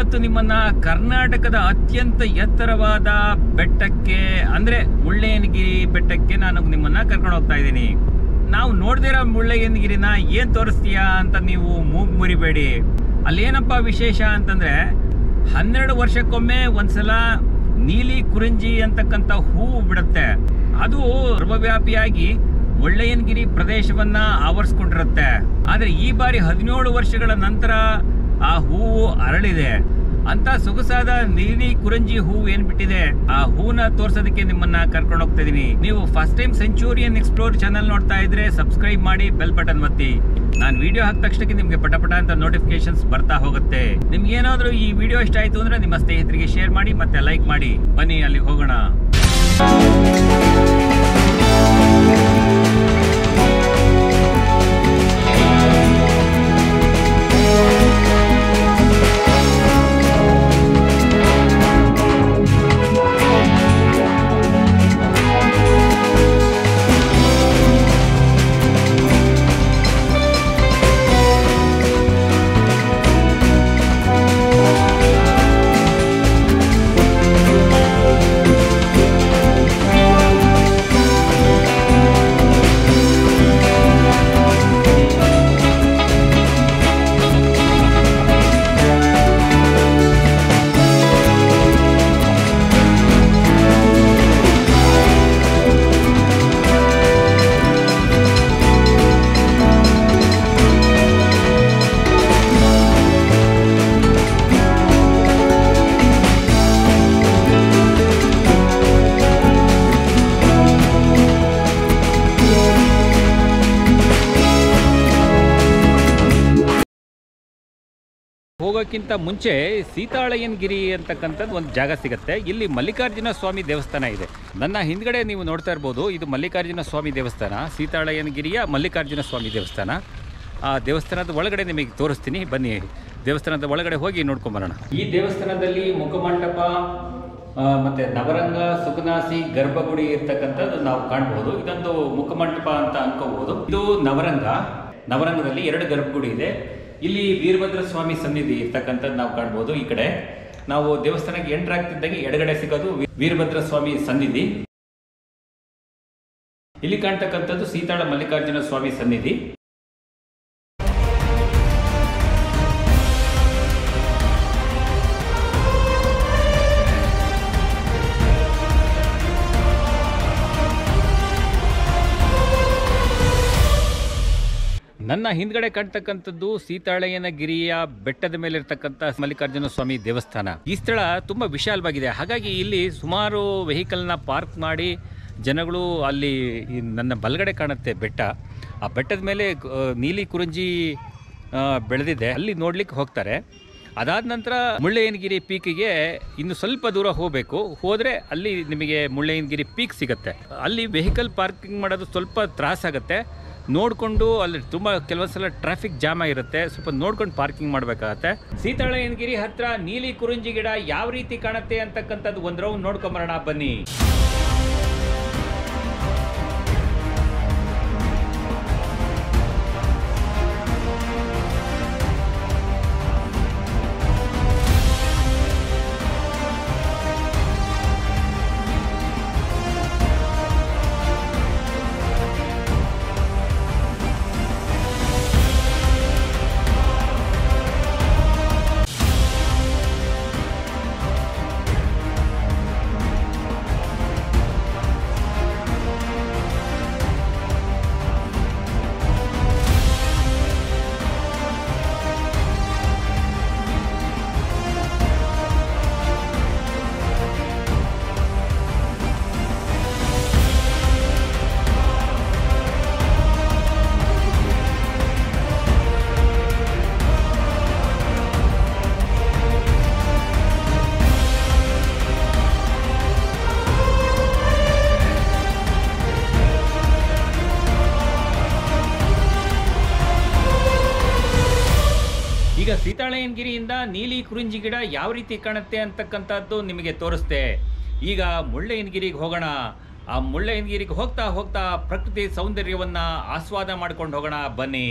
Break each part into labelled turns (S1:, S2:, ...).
S1: ಇವತ್ತು ನಿಮ್ಮನ್ನ ಕರ್ನಾಟಕದ ಅತ್ಯಂತ ಎತ್ತರವಾದ ಬೆಟ್ಟಕ್ಕೆ ಅಂದ್ರೆ ಮುಳ್ಳಯ್ಯನಗಿರಿ ಬೆಟ್ಟಕ್ಕೆ ನಾನು ನಿಮ್ಮನ್ನ ಕರ್ಕೊಂಡು ಹೋಗ್ತಾ ಇದ್ದೀನಿ. ನಾವು ನೋಡ್ದಿರೋ ಮುಳ್ಳಯ್ಯನಗಿರಿನ ಏನ್ ತೋರಿಸ್ತೀಯಾ ಅಂತ ನೀವು ಮೂಗು ಮುರಿಬೇಡಿ. ಅಲ್ಲೇನಪ್ಪ ವಿಶೇಷ ಅಂತಂದ್ರೆ 12 ವರ್ಷಕ್ಕೊಮ್ಮೆ ಒಂದ್ಸಲ ನೀಲಿ ಕುರಿಂಜಿ ಅಂತಕ್ಕಂಥ ಹೂವು ಬಿಡುತ್ತೆ. ಅದು ಸರ್ವವ್ಯಾಪಿಯಾಗಿ ಮುಳ್ಳಯ್ಯನಗಿರಿ ಪ್ರದೇಶವನ್ನ ಆವರಿಸ್ಕೊಂಡಿರುತ್ತೆ. ಆದ್ರೆ ಈ ಬಾರಿ 17 ವರ್ಷಗಳ ನಂತರ ಆ ಹೂವು ಅರಳಿದೆ. ಅಂತ ಸೊಗಸಾದ ನೀಲಿ ಕುರಂಜಿ ಹೂವು ಏನ್ ಬಿಟ್ಟಿದೆ, ಆ ಹೂವನ್ನ ತೋರ್ಸೋದಕ್ಕೆ ನಿಮ್ಮನ್ನ ಕರ್ಕೊಂಡು ಹೋಗ್ತಾ ಇದೀನಿ. ನೀವು first time centurion explore channel ನೋಡ್ತಾ ಇದ್ರೆ ಸಬ್ಸ್ಕ್ರೈಬ್ ಮಾಡಿ, ಬೆಲ್ ಬಟನ್ ಒತ್ತಿ. ನಾನು ವಿಡಿಯೋ ಹಾಕಿದ ತಕ್ಷಣಕ್ಕೆ ನಿಮ್ಗೆ ಪಟ ಅಂತ ನೋಟಿಫಿಕೇಶನ್ಸ್ ಬರ್ತಾ ಹೋಗುತ್ತೆ. ನಿಮ್ಗೆ ಏನಾದ್ರೂ ಈ ವಿಡಿಯೋ ಇಷ್ಟ ಆಯ್ತು ಅಂದ್ರೆ ನಿಮ್ಮ ಸ್ನೇಹಿತರಿಗೆ ಶೇರ್ ಮಾಡಿ ಮತ್ತೆ ಲೈಕ್ ಮಾಡಿ. ಬನ್ನಿ ಅಲ್ಲಿಗೆ ಹೋಗೋಣ. ಹೋಗೋಕ್ಕಿಂತ ಮುಂಚೆ ಸೀತಾಳಯ್ಯನಗಿರಿ ಅಂತಕ್ಕಂಥದ್ದು ಒಂದು ಜಾಗ ಸಿಗುತ್ತೆ. ಇಲ್ಲಿ ಮಲ್ಲಿಕಾರ್ಜುನ ಸ್ವಾಮಿ ದೇವಸ್ಥಾನ ಇದೆ. ನನ್ನ ಹಿಂದ್ಗಡೆ ನೀವು ನೋಡ್ತಾ ಇರ್ಬೋದು, ಇದು ಮಲ್ಲಿಕಾರ್ಜುನ ಸ್ವಾಮಿ ದೇವಸ್ಥಾನ, ಸೀತಾಳಯ್ಯನಗಿರಿಯ ಮಲ್ಲಿಕಾರ್ಜುನ ಸ್ವಾಮಿ ದೇವಸ್ಥಾನ. ಆ ದೇವಸ್ಥಾನದ ಒಳಗಡೆ ನಿಮಗೆ ತೋರಿಸ್ತೀನಿ, ಬನ್ನಿ ದೇವಸ್ಥಾನದ ಒಳಗಡೆ ಹೋಗಿ ನೋಡ್ಕೊಂಬರೋಣ. ಈ ದೇವಸ್ಥಾನದಲ್ಲಿ ಮುಖಮಂಟಪ ಮತ್ತೆ ನವರಂಗ, ಸುಖನಾಸಿ, ಗರ್ಭಗುಡಿ ಇರ್ತಕ್ಕಂಥದ್ದು ನಾವು ಕಾಣ್ಬೋದು. ಇದೊಂದು ಮುಖಮಂಟಪ ಅಂತ ಅನ್ಕೋಬಹುದು. ಇದು ನವರಂಗದಲ್ಲಿ 2 ಗರ್ಭಗುಡಿ ಇದೆ. ಇಲ್ಲಿ ವೀರಭದ್ರ ಸ್ವಾಮಿ ಸನ್ನಿಧಿ ಇರ್ತಕ್ಕಂಥದ್ದು ನಾವು ಕಾಣ್ಬೋದು. ಈ ಕಡೆ ನಾವು ದೇವಸ್ಥಾನಕ್ಕೆ ಎಂಟರ್ ಆಗ್ತಿದ್ದಂಗೆ ಎಡಗಡೆ ಸಿಗೋದು ವೀರಭದ್ರ ಸ್ವಾಮಿ ಸನ್ನಿಧಿ. ಇಲ್ಲಿ ಕಾಣ್ತಕ್ಕಂಥದ್ದು ಸೀತಾಳ ಮಲ್ಲಿಕಾರ್ಜುನ ಸ್ವಾಮಿ ಸನ್ನಿಧಿ. ನನ್ನ ಹಿಂದ್ಗಡೆ ಕಾಣ್ತಕ್ಕಂಥದ್ದು ಸೀತಾಳಯ್ಯನಗಿರಿಯ ಬೆಟ್ಟದ ಮೇಲೆ ಇರ್ತಕ್ಕಂಥ ಮಲ್ಲಿಕಾರ್ಜುನ ಸ್ವಾಮಿ ದೇವಸ್ಥಾನ. ಈ ಸ್ಥಳ ತುಂಬಾ ವಿಶಾಲವಾಗಿದೆ. ಹಾಗಾಗಿ ಇಲ್ಲಿ ಸುಮಾರು ವೆಹಿಕಲ್ನ ಪಾರ್ಕ್ ಮಾಡಿ ಜನಗಳು ಅಲ್ಲಿ ನನ್ನ ಬಲಗಡೆ ಕಾಣುತ್ತೆ ಬೆಟ್ಟ, ಆ ಬೆಟ್ಟದ ಮೇಲೆ ನೀಲಿ ಕುರಂಜಿ ಬೆಳೆದಿದೆ, ಅಲ್ಲಿ ನೋಡ್ಲಿಕ್ಕೆ ಹೋಗ್ತಾರೆ. ಅದಾದ ನಂತರ ಮುಳ್ಳಯ್ಯನಗಿರಿ ಪೀಕಿಗೆ ಇನ್ನು ಸ್ವಲ್ಪ ದೂರ ಹೋಗಬೇಕು. ಹೋದರೆ ಅಲ್ಲಿ ನಿಮಗೆ ಮುಳ್ಳಯ್ಯನಗಿರಿ ಪೀಕ್ ಸಿಗುತ್ತೆ. ಅಲ್ಲಿ ವೆಹಿಕಲ್ ಪಾರ್ಕಿಂಗ್ ಮಾಡೋದು ಸ್ವಲ್ಪ ತ್ರಾಸಾಗುತ್ತೆ. ನೋಡಿಕೊಂಡು ಅಲ್ಲಿ ತುಂಬ ಕೆಲವೊಂದ್ಸಲ ಟ್ರಾಫಿಕ್ ಜಾಮ್ ಆಗಿರುತ್ತೆ, ಸ್ವಲ್ಪ ನೋಡ್ಕೊಂಡು ಪಾರ್ಕಿಂಗ್ ಮಾಡಬೇಕಾಗತ್ತೆ. ಸೀತಾಳಯ್ಯನಗಿರಿ ಹತ್ರ ನೀಲಿ ಕುರಿಂಜಿ ಗಿಡ ಯಾವ ರೀತಿ ಕಾಣುತ್ತೆ ಅಂತಕ್ಕಂಥದ್ದು ಒಂದು ರೌಂಡ್ ನೋಡ್ಕೊಂಬರೋಣ ಬನ್ನಿ. ಈಗ ಸೀತಾಳಯ್ಯನಗಿರಿಯಿಂದ ನೀಲಿ ಕುರಿಂಜಿ ಗಿಡ ಯಾವ ರೀತಿ ಕಾಣುತ್ತೆ ಅಂತಕ್ಕಂಥದ್ದು ನಿಮಗೆ ತೋರಿಸ್ತೆ. ಈಗ ಮುಳ್ಳಯ್ಯನಗಿರಿಗೆ ಹೋಗೋಣ. ಆ ಮುಳ್ಳಯ್ಯನಗಿರಿಗೆ ಹೋಗ್ತಾ ಹೋಗ್ತಾ ಪ್ರಕೃತಿ ಸೌಂದರ್ಯವನ್ನ ಆಸ್ವಾದ ಮಾಡ್ಕೊಂಡು ಹೋಗೋಣ ಬನ್ನಿ.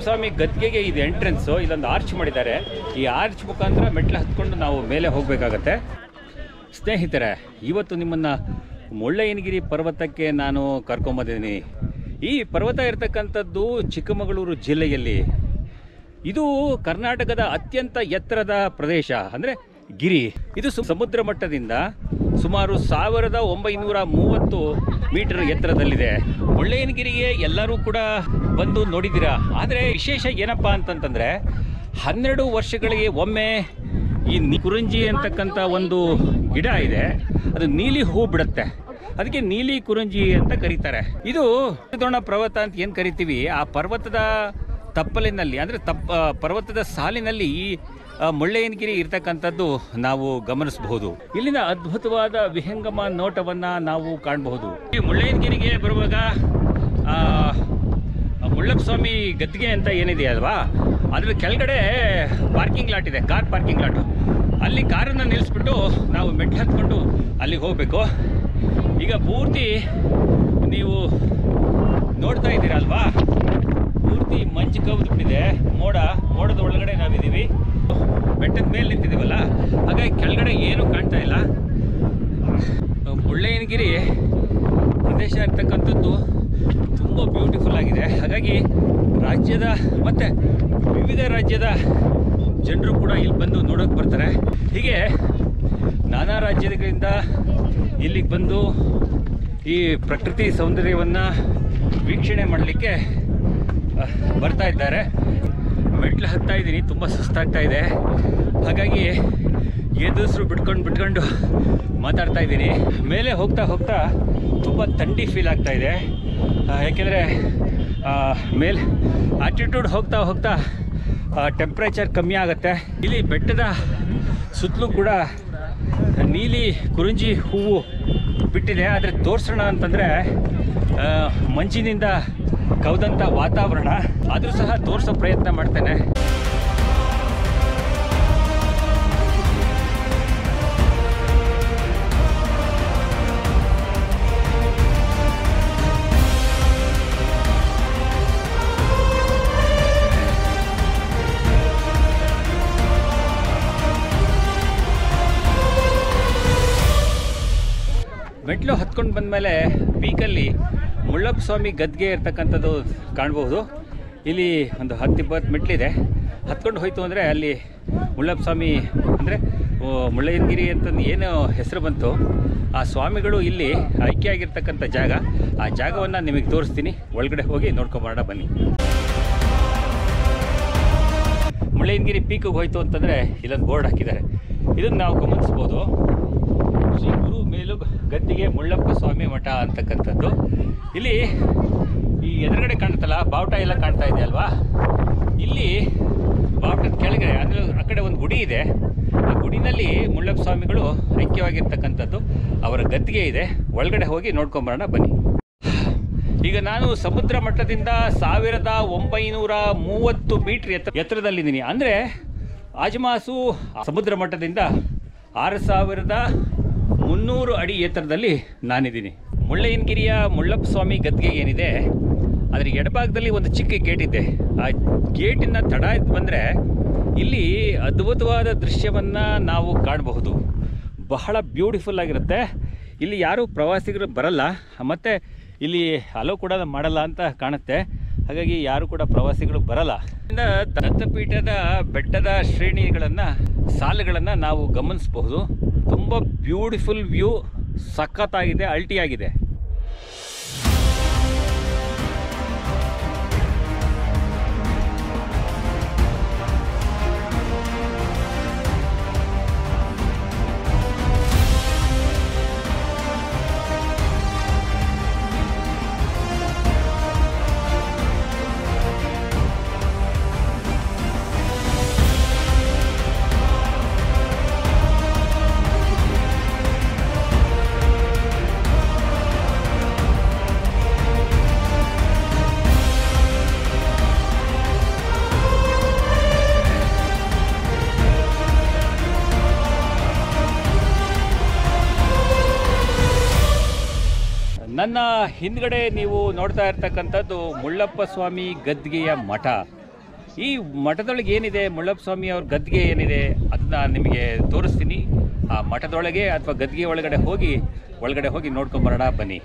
S1: ಸ್ವಾಮಿ ಗದ್ಗೆಗೆ ಇದು ಎಂಟ್ರೆನ್ಸು, ಇಲ್ಲೊಂದು ಆರ್ಚ್ ಮಾಡಿದ್ದಾರೆ. ಈ ಆರ್ಚ್ ಮುಖಾಂತರ ಮೆಟ್ಲು ಹತ್ಕೊಂಡು ನಾವು ಮೇಲೆ ಹೋಗಬೇಕಾಗತ್ತೆ. ಸ್ನೇಹಿತರೆ, ಇವತ್ತು ನಿಮ್ಮನ್ನು ಮುಳ್ಳಯ್ಯನಗಿರಿ ಪರ್ವತಕ್ಕೆ ನಾನು ಕರ್ಕೊಂಬಂದಿದ್ದೀನಿ. ಈ ಪರ್ವತ ಇರತಕ್ಕಂಥದ್ದು ಚಿಕ್ಕಮಗಳೂರು ಜಿಲ್ಲೆಯಲ್ಲಿ. ಇದು ಕರ್ನಾಟಕದ ಅತ್ಯಂತ ಎತ್ತರದ ಪ್ರದೇಶ, ಅಂದರೆ ಗಿರಿ. ಇದು ಸಮುದ್ರ ಮಟ್ಟದಿಂದ ಸುಮಾರು 1930 ಮೀಟರ್ ಎತ್ತರದಲ್ಲಿದೆ. ಮುಳ್ಳಯ್ಯನಗಿರಿಗೆ ಎಲ್ಲರೂ ಕೂಡ ಬಂದು ನೋಡಿದ್ದೀರಾ. ಆದರೆ ವಿಶೇಷ ಏನಪ್ಪ ಅಂತಂತಂದರೆ 12 ವರ್ಷಗಳಿಗೆ ಒಮ್ಮೆ ಈ ಕುರುಂಜಿ ಅಂತಕ್ಕಂಥ ಒಂದು ಗಿಡ ಇದೆ, ಅದು ನೀಲಿ ಹೂ ಬಿಡುತ್ತೆ. ಅದಕ್ಕೆ ನೀಲಿ ಕುರುಂಜಿ ಅಂತ ಕರೀತಾರೆ. ಇದು ದೊಣ ಪರ್ವತ ಅಂತ ಏನು ಕರಿತೀವಿ, ಆ ಪರ್ವತದ ತಪ್ಪಲಿನಲ್ಲಿ ಅಂದರೆ ಪರ್ವತದ ಸಾಲಿನಲ್ಲಿ ಈ ಮುಳ್ಳಯ್ಯನಗಿರಿ ಇರ್ತಕ್ಕಂಥದ್ದು ನಾವು ಗಮನಿಸಬಹುದು. ಇಲ್ಲಿನ ಅದ್ಭುತವಾದ ವಿಹಂಗಮ ನೋಟವನ್ನು ನಾವು ಕಾಣಬಹುದು. ಈ ಮುಳ್ಳಯ್ಯನಗಿರಿಗೆ ಬರುವಾಗ ಮುಳ್ಳಪ್ಪ ಸ್ವಾಮಿ ಗದ್ಗೆ ಅಂತ ಏನಿದೆ ಅಲ್ವಾ, ಅದ್ರ ಕೆಳಗಡೆ ಪಾರ್ಕಿಂಗ್ ಲಾಟ್ ಇದೆ, ಕಾರ್ ಪಾರ್ಕಿಂಗ್ ಲಾಟು. ಅಲ್ಲಿ ಕಾರನ್ನು ನಿಲ್ಲಿಸ್ಬಿಟ್ಟು ನಾವು ಮೆಟ್ಲು ಹತ್ಕೊಂಡು ಅಲ್ಲಿಗೆ ಹೋಗಬೇಕು. ಈಗ ಪೂರ್ತಿ ನೀವು ನೋಡ್ತಾ ಇದ್ದೀರಲ್ವಾ, ಪೂರ್ತಿ ಮಂಜು ಕವಿದು ಬಿಟ್ಟಿದೆ. ಮೋಡದ ಒಳಗಡೆ ನಾವಿದ್ದೀವಿ, ಬೆಟ್ಟದ ಮೇಲೆ ನಿಂತಿದ್ದೀವಲ್ಲ, ಹಾಗಾಗಿ ಕೆಳಗಡೆ ಏನೂ ಕಾಣ್ತಾ ಇಲ್ಲ. ಮುಳ್ಳಯ್ಯನಗಿರಿ ಪ್ರದೇಶ ಇರ್ತಕ್ಕಂಥದ್ದು ತುಂಬ ಬ್ಯೂಟಿಫುಲ್ ಆಗಿದೆ. ಹಾಗಾಗಿ ರಾಜ್ಯದ ಮತ್ತು ವಿವಿಧ ರಾಜ್ಯದ ಜನರು ಕೂಡ ಇಲ್ಲಿ ಬಂದು ನೋಡೋಕೆ ಬರ್ತಾರೆ. ಹೀಗೆ ನಾನಾ ರಾಜ್ಯಗಳಿಂದ ಇಲ್ಲಿಗೆ ಬಂದು ಈ ಪ್ರಕೃತಿ ಸೌಂದರ್ಯವನ್ನು ವೀಕ್ಷಣೆ ಮಾಡಲಿಕ್ಕೆ ಬರ್ತಾ ಇದ್ದಾರೆ. ಮೆಟ್ಲು ಹತ್ತಾ ಇದ್ದೀನಿ, ತುಂಬ ಸುಸ್ತಾಗ್ತಾ ಇದೆ. ಹಾಗಾಗಿ ಎದುರು ಬಿಟ್ಕೊಂಡು ಮಾತಾಡ್ತಾ ಇದ್ದೀನಿ. ಮೇಲೆ ಹೋಗ್ತಾ ಹೋಗ್ತಾ ತುಂಬ ಥಂಡಿ ಫೀಲ್ ಆಗ್ತಾ ಇದೆ. ಯಾಕೆಂದರೆ ಮೇಲೆ ಆಲ್ಟಿಟ್ಯೂಡ್ ಹೋಗ್ತಾ ಟೆಂಪ್ರೇಚರ್ ಕಮ್ಮಿ ಆಗುತ್ತೆ. ಇಲ್ಲಿ ಬೆಟ್ಟದ ಸುತ್ತಲೂ ಕೂಡ ನೀಲಿ ಕುರುಂಜಿ ಹೂವು ಬಿಟ್ಟಿದೆ. ಆದರೆ ತೋರಿಸೋಣ ಅಂತಂದರೆ ಮಂಜಿನಿಂದ ಕವಿದಂಥ ವಾತಾವರಣ, ಆದರೂ ಸಹ ತೋರಿಸೋ ಪ್ರಯತ್ನ ಮಾಡ್ತೇನೆ. ಮೆಟ್ಲು ಹತ್ಕೊಂಡು ಬಂದಮೇಲೆ ಪೀಕಲ್ಲಿ ಮುಳ್ಳಪ್ಪ ಸ್ವಾಮಿ ಗದ್ಗೆ ಇರ್ತಕ್ಕಂಥದ್ದು ಕಾಣ್ಬೋದು. ಇಲ್ಲಿ ಒಂದು 10-20 ಮೆಟ್ಲಿದೆ. ಹತ್ಕೊಂಡು ಹೋಯ್ತು ಅಂದರೆ ಅಲ್ಲಿ ಮುಳ್ಳಪ್ಪ ಸ್ವಾಮಿ ಅಂದರೆ ಮುಳ್ಳಯ್ಯನಗಿರಿ ಅಂತ ಏನು ಹೆಸರು ಬಂತು, ಆ ಸ್ವಾಮಿಗಳು ಇಲ್ಲಿ ಐಕ್ಯ ಆಗಿರ್ತಕ್ಕಂಥ ಜಾಗ. ಆ ಜಾಗವನ್ನು ನಿಮಗೆ ತೋರಿಸ್ತೀನಿ. ಒಳಗಡೆ ಹೋಗಿ ನೋಡ್ಕೊಂಬರೋಣ ಬನ್ನಿ. ಮುಳ್ಳಯ್ಯನಗಿರಿ ಪೀಕಿಗೆ ಹೋಯ್ತು ಅಂತಂದರೆ ಇಲ್ಲೊಂದು ಬೋರ್ಡ್ ಹಾಕಿದ್ದಾರೆ, ಇದನ್ನು ನಾವು ಗಮನಿಸ್ಬೋದು. ಶ್ರೀ ಗುರು ಮೇಲು ಗದ್ದಿಗೆ ಮುಳ್ಳಪ್ಪ ಸ್ವಾಮಿ ಮಠ ಅಂತಕ್ಕಂಥದ್ದು. ಇಲ್ಲಿ ಈ ಎದುರುಗಡೆ ಕಾಣುತ್ತಲ್ಲ ಬಾವುಟ ಎಲ್ಲ ಕಾಣ್ತಾ ಇದೆ ಅಲ್ವಾ, ಇಲ್ಲಿ ಬಾವುಟದ ಕೆಳಗಡೆ ಅಂದರೆ ಆ ಕಡೆ ಒಂದು ಗುಡಿ ಇದೆ. ಆ ಗುಡಿನಲ್ಲಿ ಮುಳ್ಳಪ್ಪ ಸ್ವಾಮಿಗಳು ಐಕ್ಯವಾಗಿರ್ತಕ್ಕಂಥದ್ದು ಅವರ ಗದ್ದಿಗೆ ಇದೆ. ಒಳಗಡೆ ಹೋಗಿ ನೋಡ್ಕೊಂಬರೋಣ ಬನ್ನಿ. ಈಗ ನಾನು ಸಮುದ್ರ ಮಟ್ಟದಿಂದ 1930 ಮೀಟ್ರ್ ಎತ್ತರದಲ್ಲಿದ್ದೀನಿ. ಅಂದರೆ ಆಜಮಾಸು ಸಮುದ್ರ ಮಟ್ಟದಿಂದ 6300 ಅಡಿ ಎತ್ತರದಲ್ಲಿ ನಾನಿದ್ದೀನಿ. ಮುಳ್ಳಯ್ಯನಗಿರಿಯ ಮುಳ್ಳಪ್ಪ ಸ್ವಾಮಿ ಗದ್ಗೆ ಏನಿದೆ, ಅದರ ಎಡಭಾಗದಲ್ಲಿ ಒಂದು ಚಿಕ್ಕ ಗೇಟ್ ಇದೆ. ಆ ಗೇಟಿನ ತಡ ಬಂದರೆ ಇಲ್ಲಿ ಅದ್ಭುತವಾದ ದೃಶ್ಯವನ್ನು ನಾವು ಕಾಣಬಹುದು. ಬಹಳ ಬ್ಯೂಟಿಫುಲ್ ಆಗಿರುತ್ತೆ. ಇಲ್ಲಿ ಯಾರೂ ಪ್ರವಾಸಿಗರು ಬರಲ್ಲ, ಮತ್ತು ಇಲ್ಲಿ ಅಲೋ ಕೂಡ ಮಾಡಲ್ಲ ಅಂತ ಕಾಣುತ್ತೆ. ಹಾಗಾಗಿ ಯಾರು ಕೂಡ ಪ್ರವಾಸಿಗಳು ಬರಲ್ಲ. ದತ್ತಪೀಠದ ಬೆಟ್ಟದ ಶ್ರೇಣಿಗಳನ್ನು ಸಾಲುಗಳನ್ನು ನಾವು ಗಮನಿಸಬಹುದು. ತುಂಬ ಬ್ಯೂಟಿಫುಲ್ ವ್ಯೂ, ಸಖತ್ತಾಗಿದೆ, ಅಲ್ಟಿಯಾಗಿದೆ. ನನ್ನ ಹಿಂದ್ಗಡೆ ನೀವು ನೋಡ್ತಾ ಇರ್ತಕ್ಕಂಥದ್ದು ಮುಳ್ಳಪ್ಪ ಸ್ವಾಮಿ ಗದ್ಗೆಯ ಮಠ. ಈ ಮಠದೊಳಗೆ ಏನಿದೆ, ಮುಳ್ಳಪ್ಪ ಸ್ವಾಮಿ ಅವ್ರ ಗದ್ಗೆ ಏನಿದೆ ಅದನ್ನ ನಿಮಗೆ ತೋರಿಸ್ತೀನಿ. ಆ ಮಠದೊಳಗೆ ಅಥವಾ ಗದ್ಗೆ ಒಳಗಡೆ ಹೋಗಿ ನೋಡ್ಕೊಂಬರೋಣ ಬನ್ನಿ.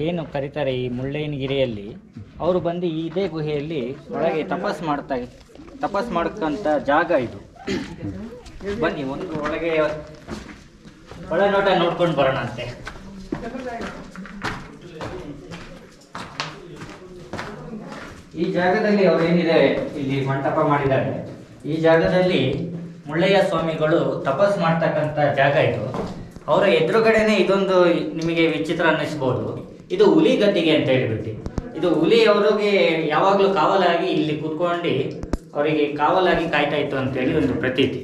S2: ಏನು ಕರೀತಾರೆ ಈ ಮುಳ್ಳಯ್ಯನಗಿರಿಯಲ್ಲಿ, ಅವರು ಬಂದು ಇದೇ ಗುಹೆಯಲ್ಲಿ ಒಳಗೆ ತಪಸ್ ಮಾಡ್ಕಂತ ಜಾಗ ಇದು. ಬನ್ನಿ ಒಂದು ಒಳಗೆ ಒಳನೋಟ ನೋಡ್ಕೊಂಡು ಬರೋಣ ಅಂತೆ. ಈ ಜಾಗದಲ್ಲಿ ಅವ್ರು ಏನಿದೆ ಇಲ್ಲಿ ಮಂಟಪ ಮಾಡಿದ್ದಾರೆ. ಈ ಜಾಗದಲ್ಲಿ ಮುಳ್ಳಯ್ಯ ಸ್ವಾಮಿಗಳು ತಪಸ್ ಮಾಡ್ತಕ್ಕಂಥ ಜಾಗ ಇದು. ಅವರ ಎದುರುಗಡೆನೆ ಇದೊಂದು ನಿಮಗೆ ವಿಚಿತ್ರ ಅನ್ನಿಸ್ಬೋದು. ಇದು ಹುಲಿ ಗದ್ದಿಗೆ ಅಂತ ಹೇಳಿಬಿಟ್ಟು, ಇದು ಹುಲಿ ಅವರಿಗೆ ಯಾವಾಗಲೂ ಕಾವಲಾಗಿ ಇಲ್ಲಿ ಕೂತ್ಕೊಂಡು ಅವರಿಗೆ ಕಾವಲಾಗಿ ಕಾಯ್ತಾ ಇತ್ತು ಅಂತೇಳಿ ಒಂದು ಪ್ರತೀತಿ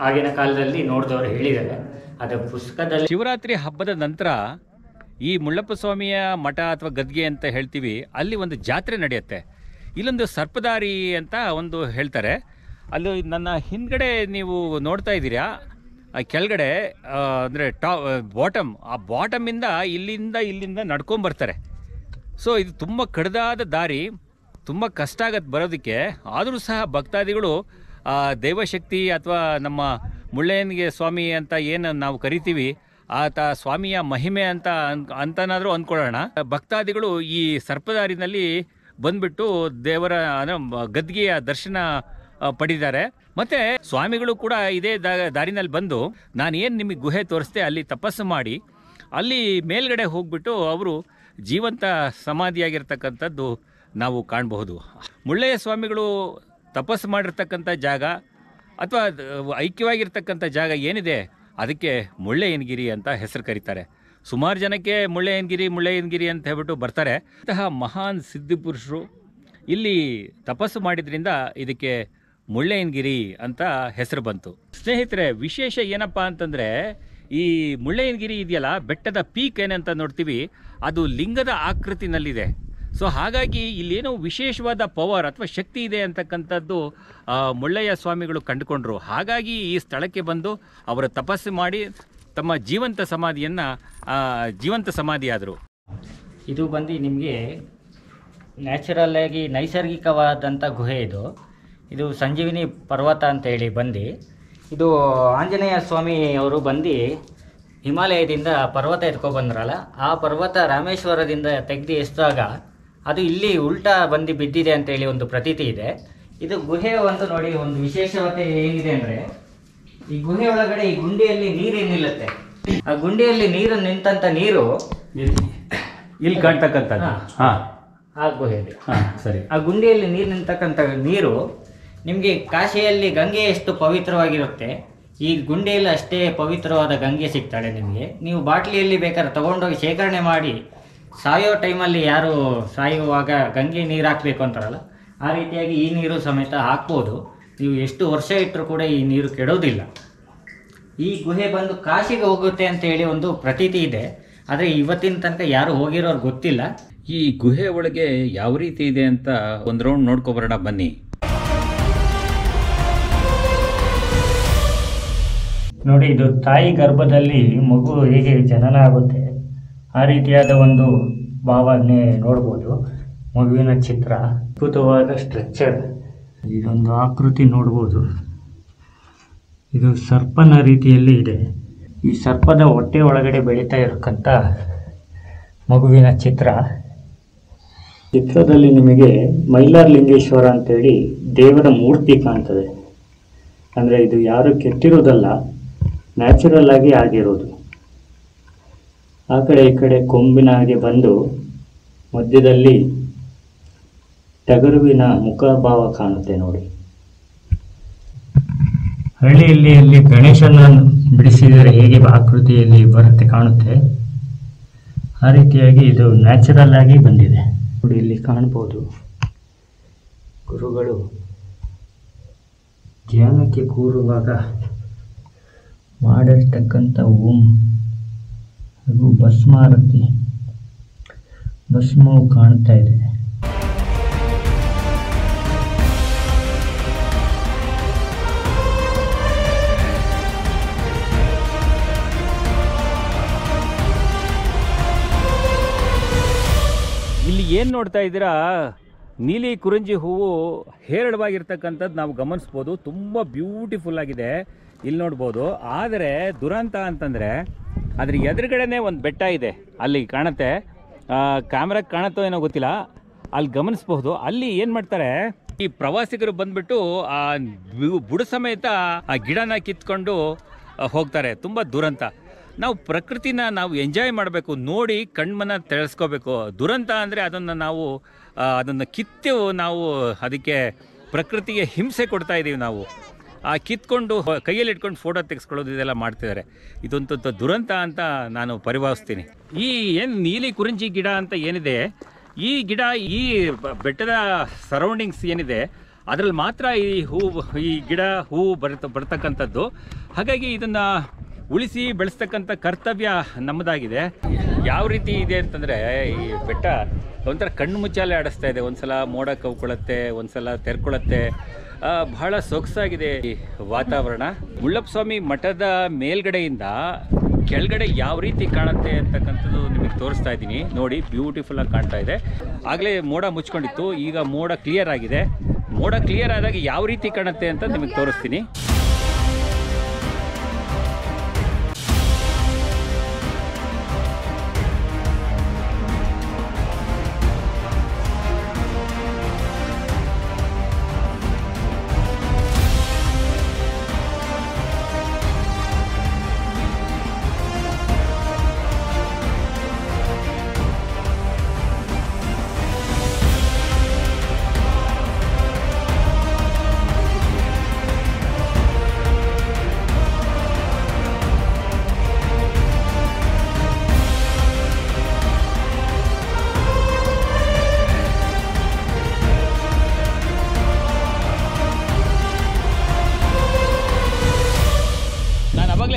S2: ಆಗಿನ ಕಾಲದಲ್ಲಿ ನೋಡಿದವರು ಹೇಳಿದ್ದಾರೆ. ಅದು ಪುಸ್ತಕದಲ್ಲಿ.
S1: ಶಿವರಾತ್ರಿ ಹಬ್ಬದ ನಂತರ ಈ ಮುಳ್ಳಪ್ಪ ಸ್ವಾಮಿಯ ಮಠ ಅಥವಾ ಗದ್ಗೆ ಅಂತ ಹೇಳ್ತೀವಿ, ಅಲ್ಲಿ ಒಂದು ಜಾತ್ರೆ ನಡೆಯುತ್ತೆ. ಇಲ್ಲೊಂದು ಸರ್ಪದಾರಿ ಅಂತ ಒಂದು ಹೇಳ್ತಾರೆ. ಅಲ್ಲಿ ನನ್ನ ಹಿಂದ್ಗಡೆ ನೀವು ನೋಡ್ತಾ ಇದ್ದೀರಾ, ಕೆಳಗಡೆ ಅಂದರೆ ಬಾಟಮ್, ಆ ಬಾಟಮಿಂದ ಇಲ್ಲಿಂದ ನಡ್ಕೊಂಬರ್ತಾರೆ. ಸೊ ಇದು ತುಂಬ ಕಡಿದಾದ ದಾರಿ, ತುಂಬ ಕಷ್ಟ ಆಗತ್ತೆ ಬರೋದಕ್ಕೆ. ಆದರೂ ಸಹ ಭಕ್ತಾದಿಗಳು ದೈವಶಕ್ತಿ ಅಥವಾ ನಮ್ಮ ಮುಳ್ಳಯ್ಯನಿಗೆ ಸ್ವಾಮಿ ಅಂತ ಏನು ನಾವು ಕರಿತೀವಿ, ಆತ ಸ್ವಾಮಿಯ ಮಹಿಮೆ ಅಂತನಾದರೂ ಅಂದ್ಕೊಳ್ಳೋಣ. ಭಕ್ತಾದಿಗಳು ಈ ಸರ್ಪದಾರಿನಲ್ಲಿ ಬಂದ್ಬಿಟ್ಟು ದೇವರ ಗದ್ಗೆಯ ದರ್ಶನ ಪಡೆದಿದ್ದಾರೆ. ಮತ್ತು ಸ್ವಾಮಿಗಳು ಕೂಡ ಇದೇ ದಾರಿನಲ್ಲಿ ಬಂದು ನಾನು ಏನು ನಿಮಗೆ ಗುಹೆ ತೋರಿಸ್ದೆ ಅಲ್ಲಿ ತಪಸ್ಸು ಮಾಡಿ ಅಲ್ಲಿ ಮೇಲ್ಗಡೆ ಹೋಗ್ಬಿಟ್ಟು ಅವರು ಜೀವಂತ ಸಮಾಧಿಯಾಗಿರ್ತಕ್ಕಂಥದ್ದು ನಾವು ಕಾಣಬಹುದು. ಮುಳ್ಳಯ್ಯ ಸ್ವಾಮಿಗಳು ತಪಸ್ಸು ಮಾಡಿರ್ತಕ್ಕಂಥ ಜಾಗ ಅಥವಾ ಐಕ್ಯವಾಗಿರ್ತಕ್ಕಂಥ ಜಾಗ ಏನಿದೆ ಅದಕ್ಕೆ ಮುಳ್ಳಯ್ಯನಗಿರಿ ಅಂತ ಹೆಸರು ಕರೀತಾರೆ. ಸುಮಾರು ಜನಕ್ಕೆ ಮುಳ್ಳಯ್ಯನಗಿರಿ ಅಂತ ಹೇಳ್ಬಿಟ್ಟು ಬರ್ತಾರೆ. ಇಂತಹ ಮಹಾನ್ ಸಿದ್ಧಿಪುರುಷರು ಇಲ್ಲಿ ತಪಸ್ಸು ಮಾಡಿದ್ರಿಂದ ಇದಕ್ಕೆ ಮುಳ್ಳಯ್ಯನಗಿರಿ ಅಂತ ಹೆಸರು ಬಂತು. ಸ್ನೇಹಿತರೆ, ವಿಶೇಷ ಏನಪ್ಪ ಅಂತಂದರೆ ಈ ಮುಳ್ಳಯ್ಯನಗಿರಿ ಇದೆಯಲ್ಲ, ಬೆಟ್ಟದ ಪೀಕ್ ಏನಂತ ನೋಡ್ತೀವಿ, ಅದು ಲಿಂಗದ ಆಕೃತಿನಲ್ಲಿದೆ. ಸೊ ಹಾಗಾಗಿ ಇಲ್ಲೇನೋ ವಿಶೇಷವಾದ ಪವರ್ ಅಥವಾ ಶಕ್ತಿ ಇದೆ ಅಂತಕ್ಕಂಥದ್ದು ಮುಳ್ಳಯ್ಯ ಸ್ವಾಮಿಗಳು ಕಂಡುಕೊಂಡ್ರು. ಹಾಗಾಗಿ ಈ ಸ್ಥಳಕ್ಕೆ ಬಂದು ಅವರು ತಪಸ್ಸು ಮಾಡಿ ತಮ್ಮ ಜೀವಂತ ಸಮಾಧಿಯಾದರು.
S2: ಇದು ಬಂದು ನಿಮಗೆ ನ್ಯಾಚುರಲ್ ಆಗಿ ನೈಸರ್ಗಿಕವಾದಂಥ ಗುಹೆ ಇದು ಸಂಜೀವಿನಿ ಪರ್ವತ ಅಂತ ಹೇಳಿ ಬಂದು, ಇದು ಆಂಜನೇಯ ಸ್ವಾಮಿ ಅವರು ಬಂದು ಹಿಮಾಲಯದಿಂದ ಪರ್ವತ ಎತ್ಕೊಬಂದ್ರಲ್ಲ, ಆ ಪರ್ವತ ರಾಮೇಶ್ವರದಿಂದ ತೆಗೆದು ಎಸ್ದಾಗ ಅದು ಇಲ್ಲಿ ಉಲ್ಟಾ ಬಂದು ಬಿದ್ದಿದೆ ಅಂತೇಳಿ ಒಂದು ಪ್ರತೀತಿ ಇದೆ. ಇದು ಗುಹೆ ನೋಡಿ ಒಂದು ವಿಶೇಷತೆ ಏನಿದೆ ಅಂದರೆ, ಈ ಗುಹೆ ಒಳಗಡೆ ಈ ಗುಂಡಿಯಲ್ಲಿ ನೀರು ನಿಲ್ಲುತ್ತೆ. ಆ ಗುಂಡಿಯಲ್ಲಿ ನಿಂತಂಥ ನೀರು
S1: ಇಲ್ಲಿ ಕಾಣ್ತಕ್ಕಂಥದ್ದು
S2: ಆ ಗುಹೆಯಲ್ಲಿ.
S1: ಸರಿ.
S2: ಆ ಗುಂಡಿಯಲ್ಲಿ ನೀರು ನಿಂತಕ್ಕಂಥ ನೀರು ನಿಮಗೆ ಕಾಶಿಯಲ್ಲಿ ಗಂಗೆ ಎಷ್ಟು ಪವಿತ್ರವಾಗಿರುತ್ತೆ, ಈ ಗುಂಡಿಯಲ್ಲಿ ಅಷ್ಟೇ ಪವಿತ್ರವಾದ ಗಂಗೆ ಸಿಗ್ತಾಳೆ ನಿಮಗೆ. ನೀವು ಬಾಟ್ಲಿಯಲ್ಲಿ ಬೇಕಾದ್ರೆ ತೊಗೊಂಡೋಗಿ ಶೇಖರಣೆ ಮಾಡಿ ಸಾಯೋ ಟೈಮಲ್ಲಿ ಯಾರು ಸಾಯುವಾಗ ಗಂಗೆ ನೀರು ಹಾಕಬೇಕು ಅಂತಾರಲ್ಲ, ಆ ರೀತಿಯಾಗಿ ಈ ನೀರು ಸಮೇತ ಹಾಕ್ಬೋದು. ನೀವು ಎಷ್ಟು ವರ್ಷ ಇಟ್ಟರೂ ಕೂಡ ಈ ನೀರು ಕೆಡೋದಿಲ್ಲ. ಈ ಗುಹೆ ಬಂದು ಕಾಶಿಗೆ ಹೋಗುತ್ತೆ ಅಂತ ಹೇಳಿ ಒಂದು ಪ್ರತೀತಿ ಇದೆ, ಆದರೆ ಇವತ್ತಿನ ತನಕ ಯಾರು ಹೋಗಿರೋರು ಗೊತ್ತಿಲ್ಲ.
S1: ಈ ಗುಹೆ ಒಳಗೆ ಯಾವ ರೀತಿ ಇದೆ ಅಂತ ಒಂದು ರೌಂಡ್ ನೋಡ್ಕೊಬರೋಣ ಬನ್ನಿ.
S2: ನೋಡಿ, ಇದು ತಾಯಿ ಗರ್ಭದಲ್ಲಿ ಮಗು ಹೇಗೆ ಜನನ ಆಗುತ್ತೆ ಆ ರೀತಿಯಾದ ಒಂದು ಭಾವನೆ ನೋಡ್ಬೋದು. ಮಗುವಿನ ಚಿತ್ರ, ಅದ್ಭುತವಾದ ಸ್ಟ್ರಕ್ಚರ್, ಇದೊಂದು ಆಕೃತಿ ನೋಡ್ಬೋದು. ಇದು ಸರ್ಪನ ರೀತಿಯಲ್ಲಿ ಇದೆ. ಈ ಸರ್ಪದ ಹೊಟ್ಟೆ ಒಳಗಡೆ ಬೆಳೀತಾ ಇರತಕ್ಕಂಥ ಮಗುವಿನ ಚಿತ್ರದಲ್ಲಿ ನಿಮಗೆ ಮೈಲಾರಲಿಂಗೇಶ್ವರ ಅಂತೇಳಿ ದೇವರ ಮೂರ್ತಿ ಕಾಣ್ತದೆ. ಅಂದರೆ ಇದು ಯಾರು ಕೆತ್ತಿರೋದಲ್ಲ, ನ್ಯಾಚುರಲ್ ಆಗಿ ಆಗಿರೋದು. ಆ ಕಡೆ ಈ ಕಡೆ ಕೊಂಬಿನ ಹಾಗೆ ಬಂದು ಮಧ್ಯದಲ್ಲಿ ಟಗರುವಿನ ಮುಖಭಾವ ಕಾಣುತ್ತೆ ನೋಡಿ. ಹಳ್ಳಿಯಲ್ಲಿ ಗಣೇಶನ ಬಿಡಿಸಿದರೆ ಹೇಗೆ ಆಕೃತಿಯಲ್ಲಿ ಬರುತ್ತೆ ಕಾಣುತ್ತೆ, ಆ ರೀತಿಯಾಗಿ ಇದು ನ್ಯಾಚುರಲ್ ಆಗಿ ಬಂದಿದೆ ನೋಡಿ, ಇಲ್ಲಿ ಕಾಣ್ಬೋದು. ಗುರುಗಳು ಧ್ಯಾನಕ್ಕೆ ಕೂರುವಾಗ ಮಾಡಿರ್ತಕ್ಕಂಥ ಓಂ ಹಾಗೂ ಭಸ್ಮಾರತಿ ಭಸ್ಮವು ಕಾಣ್ತಾ ಇದೆ.
S1: ಇಲ್ಲಿ ಏನು ನೋಡ್ತಾ ಇದ್ದೀರಾ, ನೀಲಿ ಕುರಂಜಿ ಹೂವು ಹೇರಳವಾಗಿರ್ತಕ್ಕಂಥದ್ದು ನಾವು ಗಮನಿಸ್ಬೋದು. ತುಂಬ ಬ್ಯೂಟಿಫುಲ್ ಆಗಿದೆ, ಇಲ್ಲಿ ನೋಡ್ಬೋದು. ಆದರೆ ದುರಂತ ಅಂತಂದರೆ ಅದ್ರ ಎದುರುಗಡೆನೇ ಒಂದು ಬೆಟ್ಟ ಇದೆ, ಅಲ್ಲಿ ಕಾಣುತ್ತೆ. ಕ್ಯಾಮ್ರಾಗೆ ಕಾಣುತ್ತೋ ಏನೋ ಗೊತ್ತಿಲ್ಲ, ಅಲ್ಲಿ ಗಮನಿಸ್ಬಹುದು. ಅಲ್ಲಿ ಏನು ಮಾಡ್ತಾರೆ, ಈ ಪ್ರವಾಸಿಗರು ಬಂದ್ಬಿಟ್ಟು ಆ ಬುಡ ಸಮೇತ ಆ ಗಿಡನ ಕಿತ್ಕೊಂಡು ಹೋಗ್ತಾರೆ. ತುಂಬ ದುರಂತ. ನಾವು ಪ್ರಕೃತಿನ ನಾವು ಎಂಜಾಯ್ ಮಾಡಬೇಕು, ನೋಡಿ ಕಣ್ಮನ ತೆಳೆಸ್ಕೋಬೇಕು. ದುರಂತ ಅಂದರೆ ಅದನ್ನು ಕಿತ್ತು ನಾವು ಅದಕ್ಕೆ ಪ್ರಕೃತಿಗೆ ಹಿಂಸೆ ಕೊಡ್ತಾ ಇದ್ದೀವಿ. ನಾವು ಆ ಕಿತ್ಕೊಂಡು ಕೈಯಲ್ಲಿ ಇಟ್ಕೊಂಡು ಫೋಟೋ ತೆಗೆಸ್ಕೊಳ್ಳೋದು ಇದೆಲ್ಲ ಮಾಡ್ತಿದ್ದಾರೆ. ಇದೊಂದು ದುರಂತ ಅಂತ ನಾನು ಪರಿಭಾವಿಸ್ತೀನಿ. ಈ ಏನು ನೀಲಿ ಕುರಿಂಜಿ ಗಿಡ ಅಂತ ಏನಿದೆ, ಈ ಗಿಡ ಈ ಬೆಟ್ಟದ ಸರೌಂಡಿಂಗ್ಸ್ ಏನಿದೆ ಅದರಲ್ಲಿ ಮಾತ್ರ ಈ ಗಿಡ ಹೂವು ಬರ್ತಕ್ಕಂಥದ್ದು. ಹಾಗಾಗಿ ಇದನ್ನು ಉಳಿಸಿ ಬೆಳೆಸ್ತಕ್ಕಂಥ ಕರ್ತವ್ಯ ನಮ್ಮದಾಗಿದೆ. ಯಾವ ರೀತಿ ಇದೆ ಅಂತಂದರೆ, ಈ ಬೆಟ್ಟ ಒಂಥರ ಕಣ್ಣು ಮುಚ್ಚಾಲೆ ಆಡಿಸ್ತಾ ಇದೆ. ಒಂದ್ಸಲ ಮೋಡ ಕವ್ಕೊಳ್ಳುತ್ತೆ, ಒಂದ್ಸಲ ತೆರ್ಕೊಳ್ಳುತ್ತೆ. ಬಹಳ ಸೊಗಸಾಗಿದೆ ಈ ವಾತಾವರಣ. ಮುಳ್ಳಪ್ಪ ಸ್ವಾಮಿ ಮಠದ ಮೇಲ್ಗಡೆಯಿಂದ ಕೆಳಗಡೆ ಯಾವ ರೀತಿ ಕಾಣುತ್ತೆ ಅಂತಕ್ಕಂಥದ್ದು ನಿಮಗೆ ತೋರಿಸ್ತಾ ಇದ್ದೀನಿ. ನೋಡಿ, ಬ್ಯೂಟಿಫುಲ್ ಆಗಿ ಕಾಣ್ತಾ ಇದೆ. ಆಗಲೇ ಮೋಡ ಮುಚ್ಕೊಂಡಿತ್ತು, ಈಗ ಮೋಡ ಕ್ಲಿಯರ್ ಆಗಿದೆ. ಮೋಡ ಕ್ಲಿಯರ್ ಆದಾಗ ಯಾವ ರೀತಿ ಕಾಣುತ್ತೆ ಅಂತ ನಿಮಗೆ ತೋರಿಸ್ತೀನಿ.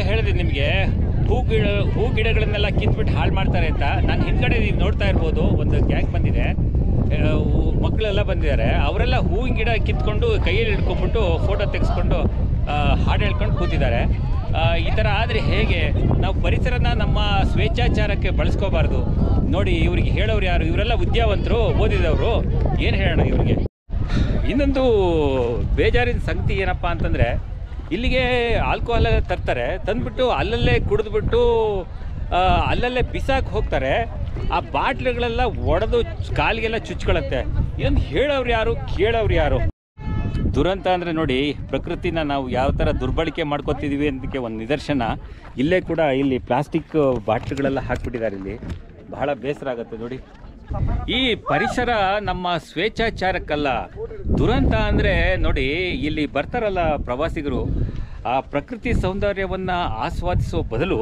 S1: ಹೇಳಿದೆ ನಿಮಗೆ, ಹೂ ಗಿಡಗಳನ್ನೆಲ್ಲ ಕಿತ್ಬಿಟ್ಟು ಹಾಳು ಮಾಡ್ತಾರೆ ಅಂತ. ನಾನು ಹಿಂದ್ಗಡೆ ನೀವು ನೋಡ್ತಾ ಇರ್ಬೋದು, ಒಂದು ಗ್ಯಾಂಗ್ ಬಂದಿದೆ, ಮಕ್ಕಳೆಲ್ಲ ಬಂದಿದ್ದಾರೆ. ಅವರೆಲ್ಲ ಹೂವಿನ ಗಿಡ ಕಿತ್ಕೊಂಡು ಕೈಯಲ್ಲಿ ಹಿಡ್ಕೊಂಡ್ಬಿಟ್ಟು ಫೋಟೋ ತೆಗೆಸ್ಕೊಂಡು ಹಾಡು ಹೇಳ್ಕೊಂಡು ಕೂತಿದ್ದಾರೆ. ಈ ಥರ ಆದರೆ ಹೇಗೆ? ನಾವು ಪರಿಸರನ ನಮ್ಮ ಸ್ವೇಚ್ಛಾಚಾರಕ್ಕೆ ಬಳಸ್ಕೋಬಾರ್ದು. ನೋಡಿ, ಇವ್ರಿಗೆ ಹೇಳೋರು ಯಾರು? ಇವರೆಲ್ಲ ವಿದ್ಯಾವಂತರು, ಓದಿದವರು. ಏನು ಹೇಳೋಣ ಇವ್ರಿಗೆ? ಇನ್ನೊಂದು ಬೇಜಾರಿನ ಸಂಗತಿ ಏನಪ್ಪ ಅಂತಂದರೆ, ಇಲ್ಲಿಗೆ ಆಲ್ಕೋಹಾಲ್ ತರ್ತಾರೆ, ತಂದುಬಿಟ್ಟು ಅಲ್ಲಲ್ಲೇ ಕುಡಿದ್ಬಿಟ್ಟು ಅಲ್ಲಲ್ಲೇ ಬಿಸಾಕಿ ಹೋಗ್ತಾರೆ. ಆ ಬಾಟ್ಲುಗಳೆಲ್ಲ ಒಡೆದು ಕಾಲಿಗೆಲ್ಲ ಚುಚ್ಕೊಳ್ಳುತ್ತೆ. ಇದನ್ನು ಹೇಳೋರು ಯಾರು, ಕೇಳೋರು ಯಾರು? ದುರಂತ ಅಂದರೆ ನೋಡಿ, ಪ್ರಕೃತಿನ ನಾವು ಯಾವ ಥರ ದುರ್ಬಳಕೆ ಮಾಡ್ಕೊತಿದ್ದೀವಿ ಅನ್ನೋದಕ್ಕೆ ಒಂದು ನಿದರ್ಶನ. ಇಲ್ಲೇ ಕೂಡ ಇಲ್ಲಿ ಪ್ಲಾಸ್ಟಿಕ್ ಬಾಟ್ಲುಗಳೆಲ್ಲ ಹಾಕ್ಬಿಟ್ಟಿದ್ದಾರೆ. ಇಲ್ಲಿ ಬಹಳ ಬೇಸರ ಆಗುತ್ತೆ ನೋಡಿ. ಈ ಪರಿಸರ ನಮ್ಮ ಸ್ವೇಚ್ಛಾಚಾರಕ್ಕಲ್ಲ, ದುರಂತ ಅಂದರೆ ನೋಡಿ, ಇಲ್ಲಿ ಬರ್ತಾರಲ್ಲ ಪ್ರವಾಸಿಗರು, ಆ ಪ್ರಕೃತಿ ಸೌಂದರ್ಯವನ್ನು ಆಸ್ವಾದಿಸೋ ಬದಲು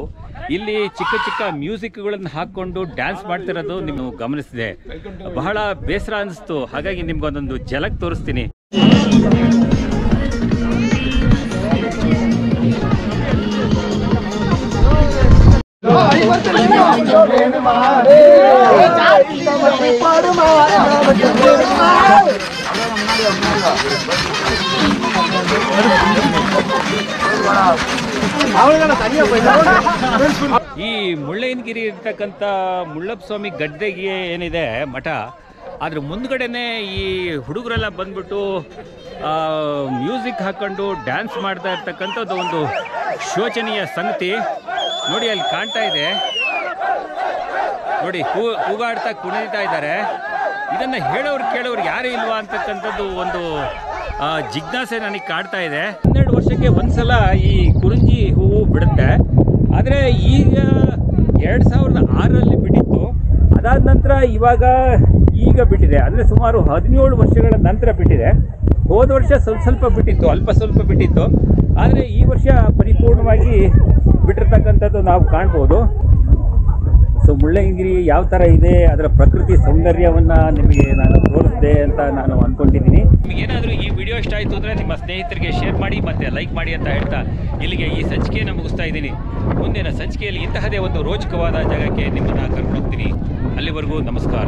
S1: ಇಲ್ಲಿ ಚಿಕ್ಕ ಚಿಕ್ಕ ಮ್ಯೂಸಿಕ್ಗಳನ್ನು ಹಾಕ್ಕೊಂಡು ಡ್ಯಾನ್ಸ್ ಮಾಡ್ತಿರೋದು ನೀವು ಗಮನಿಸಿದೆ. ಬಹಳ ಬೇಸರ ಅನಿಸ್ತು. ಹಾಗಾಗಿ ನಿಮ್ಗೊಂದೊಂದು ಝಲಕ್ ತೋರಿಸ್ತೀನಿ. ಈ ಮುಳ್ಳಯ್ಯನಗಿರಿ ಇರ್ತಕ್ಕಂಥ ಮುಳ್ಳಪ್ಪ ಸ್ವಾಮಿ ಗದ್ದೆಗೆ ಏನಿದೆ ಮಠ, ಅದ್ರ ಮುಂದ್ಗಡೆನೆ ಈ ಹುಡುಗರೆಲ್ಲ ಬಂದ್ಬಿಟ್ಟು ಮ್ಯೂಸಿಕ್ ಹಾಕೊಂಡು ಡ್ಯಾನ್ಸ್ ಮಾಡ್ತಾ ಇರ್ತಕ್ಕಂಥದ್ದು ಒಂದು ಶೋಚನೀಯ ಸಂಗತಿ. ನೋಡಿ, ಅಲ್ಲಿ ಕಾಣ್ತಾ ಇದೆ ನೋಡಿ, ಕೂಗಾಡ್ತಾ ಕುಣಿತಾ ಇದ್ದಾರೆ. ಇದನ್ನು ಹೇಳೋರು ಕೇಳೋರು ಯಾರೂ ಇಲ್ವಾ ಅಂತಕ್ಕಂಥದ್ದು ಒಂದು ಜಿಜ್ಞಾಸೆ ನನಗೆ ಕಾಡ್ತಾ ಇದೆ. 12 ವರ್ಷಕ್ಕೆ ಒಂದ್ಸಲ ಈ ಕುರಿಂಜಿ ಹೂವು ಬಿಡುತ್ತೆ. ಆದರೆ ಈಗ 2006ರಲ್ಲಿ ಬಿಟ್ಟಿತ್ತು. ಅದಾದ ನಂತರ ಈಗ ಬಿಟ್ಟಿದೆ. ಅಂದರೆ ಸುಮಾರು 17 ವರ್ಷಗಳ ನಂತರ ಬಿಟ್ಟಿದೆ. ಹೋದ ವರ್ಷ ಸ್ವಲ್ಪ ಬಿಟ್ಟಿತ್ತು, ಅಲ್ಪ ಸ್ವಲ್ಪ ಬಿಟ್ಟಿತ್ತು. ಆದರೆ ಈ ವರ್ಷ ಪರಿಪೂರ್ಣವಾಗಿ ಬಿಟ್ಟಿರ್ತಕ್ಕಂಥದ್ದು ನಾವು ಕಾಣ್ಬೋದು. ಸೊ ಮುಳ್ಳಯ್ಯನಗಿರಿ ಯಾವ ಥರ ಇದೆ, ಅದರ ಪ್ರಕೃತಿ ಸೌಂದರ್ಯವನ್ನು ನಿಮಗೆ ನಾನು ತೋರಿಸ್ತೀನಿ. ಸಿಗುತ್ತೆ ಅಂತ ನಾನು ಅಂದ್ಕೊಂಡಿದ್ದೀನಿ. ನಿಮಗೇನಾದರೂ ಈ ವಿಡಿಯೋ ಇಷ್ಟ ಆಯಿತು ಅಂದರೆ ನಿಮ್ಮ ಸ್ನೇಹಿತರಿಗೆ ಶೇರ್ ಮಾಡಿ ಮತ್ತು ಲೈಕ್ ಮಾಡಿ ಅಂತ ಹೇಳ್ತಾ ಇಲ್ಲಿಗೆ ಈ ಸಂಚಿಕೆಯನ್ನು ಮುಗಿಸ್ತಾ ಇದ್ದೀನಿ. ಮುಂದಿನ ಸಂಚಿಕೆಯಲ್ಲಿ ಇಂತಹದೇ ಒಂದು ರೋಚಕವಾದ ಜಾಗಕ್ಕೆ ನಿಮ್ಮನ್ನು ಕರ್ಕೊಂಡು ಹೋಗ್ತೀನಿ. ಅಲ್ಲಿವರೆಗೂ ನಮಸ್ಕಾರ.